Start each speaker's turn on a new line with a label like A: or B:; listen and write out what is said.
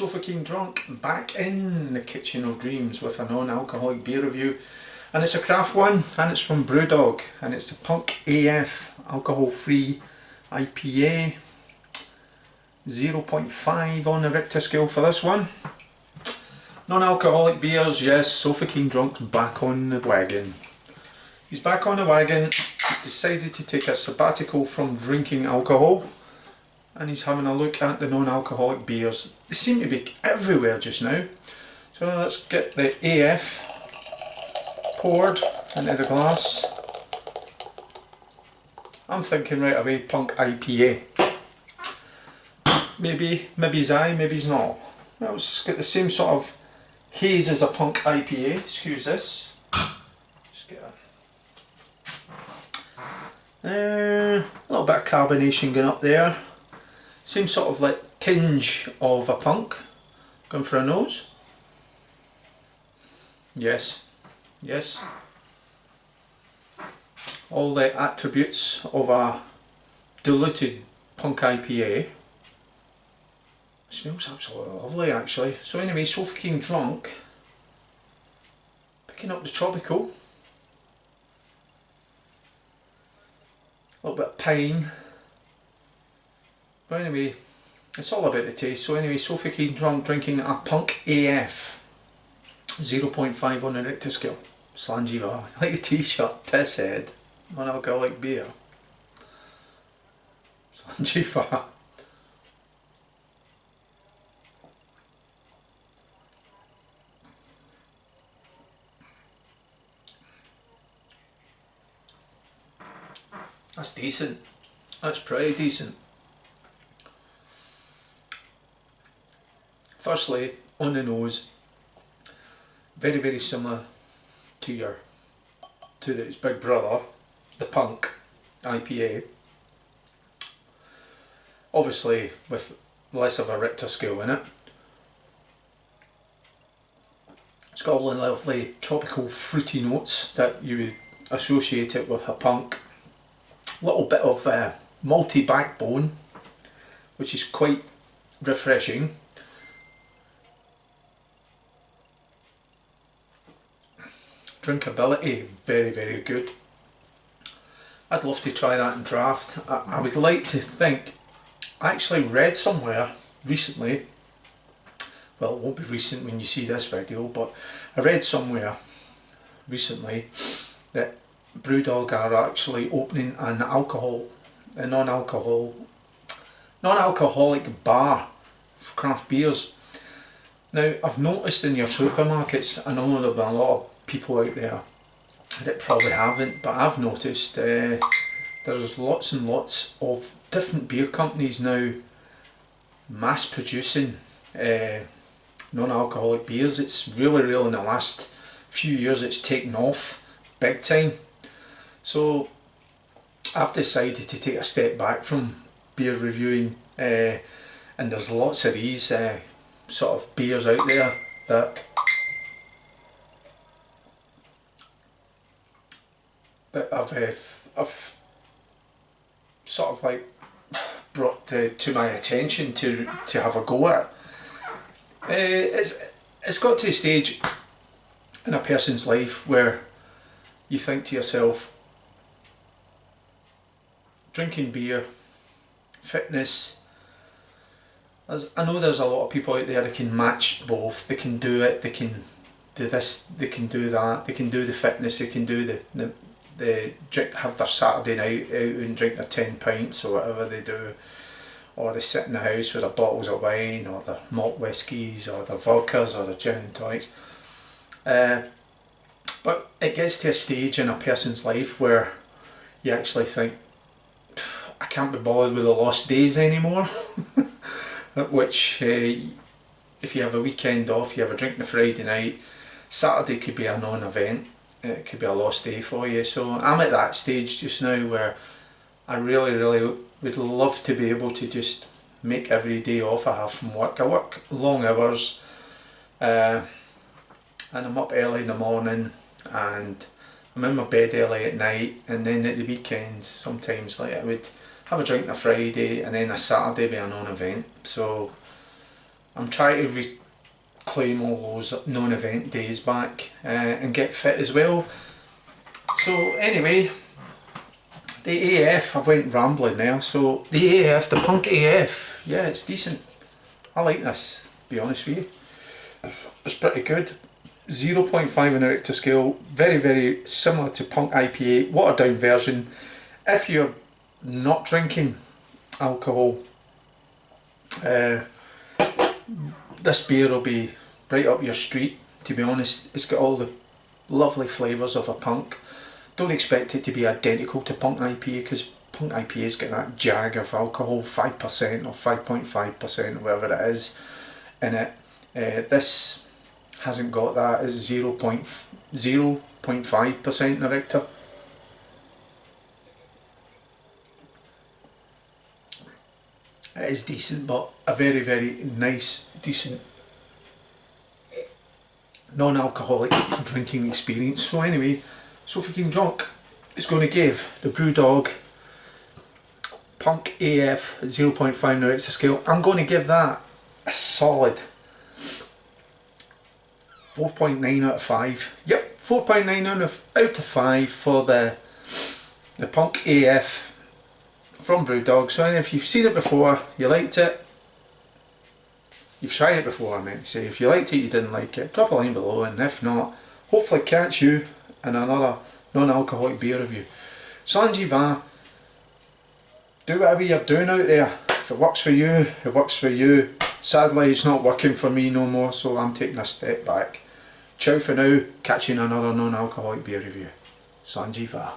A: Sofa King Drunk, back in the kitchen of dreams with a non-alcoholic beer review, and it's a craft one, and it's from Brewdog, and it's the Punk AF alcohol-free IPA 0.5 on the Richter scale for this one. Non-alcoholic beers, yes. Sofa King Drunk's back on the wagon. He's back on the wagon. He's decided to take a sabbatical from drinking alcohol, and he's having a look at the non-alcoholic beers. They seem to be everywhere just now. So let's get the AF poured into the glass. I'm thinking right away Punk IPA. Maybe aye, maybe not. Well, it's got the same sort of haze as a Punk IPA. Excuse this. Just get a little bit of carbonation going up there. Same sort of like tinge of a Punk. Going for a nose. Yes. Yes. All the attributes of a diluted Punk IPA. It smells absolutely lovely actually. So anyway, Sofa King Drunk, picking up the tropical, a little bit of pine, but anyway, it's all about the taste. So anyway, Sofa King Drunk drinking a Punk AF 0.5 on the Richter scale. Slangiva, like a t-shirt, piss head, non-alcoholic beer. Slangiva. That's decent. That's pretty decent. Firstly, on the nose, very similar to its big brother, the Punk IPA. Obviously with less of a Richter scale in it. It's got all the lovely tropical fruity notes that you would associate it with a Punk. Little bit of malty backbone, which is quite refreshing. Drinkability, very good. I'd love to try that in draft. I would like to think, I actually read somewhere recently, well it won't be recent when you see this video, but I read somewhere recently that Brewdog are actually opening a non-alcoholic bar for craft beers. Now I've noticed in your supermarkets, I know there'll be a lot of people out there that probably haven't, but I've noticed there's lots and lots of different beer companies now mass producing non-alcoholic beers. It's really in the last few years it's taken off big time. So I've decided to take a step back from beer reviewing, and there's lots of these sort of beers out there that I've sort of like brought to my attention to have a go at. It's got to a stage in a person's life where you think to yourself, drinking beer, fitness, I know there's a lot of people out there that can match both. They can do it, they can do this, they can do that, they can do the fitness, they can do the drink, have their Saturday night out and drink their 10 pints or whatever they do, or they sit in the house with their bottles of wine or their malt whiskies or their vodkas or their gin and tonics. But it gets to a stage in a person's life where you actually think, I can't be bothered with the lost days anymore. Which, if you have a weekend off, you have a drink on a Friday night, Saturday could be a non-event, it could be a lost day for you. So I'm at that stage just now where I really would love to be able to just make every day off I have from work. I work long hours, and I'm up early in the morning, and I'm in my bed early at night, and then at the weekends sometimes I would have a drink on a Friday and then a Saturday be a non-event. So I'm trying to reclaim all those non-event days back and get fit as well. So anyway, the AF, I've went rambling there, so the AF, the Punk AF, yeah, it's decent. I like this, to be honest with you. It's pretty good. 0.5 on a Richter scale, very, very similar to Punk IPA, watered down version. If you're not drinking alcohol, this beer will be right up your street, to be honest. It's got all the lovely flavours of a Punk. Don't expect it to be identical to Punk IPA, because Punk IPA's got that jag of alcohol, 5% or 5.5% or whatever it is in it. This hasn't got that. It's 0.5% in the Richter. It is decent, but a very, very nice, decent non-alcoholic drinking experience. So anyway, Sophie King Drunk is going to give the Brewdog Punk AF 0.5 on the Richter scale. I'm going to give that a solid 4.9 out of 5. Yep, 4.9 out of 5 for the Punk AF from Brewdog. So if you've seen it before, you liked it, you've tried it before, I meant to say. If you liked it, you didn't like it, drop a line below, and if not, hopefully catch you in another non-alcoholic beer review. Sanji va. Do whatever you're doing out there. If it works for you, it works for you. Sadly, it's not working for me no more, so I'm taking a step back. Ciao for now, catch you in another non-alcoholic beer review. Sanji va.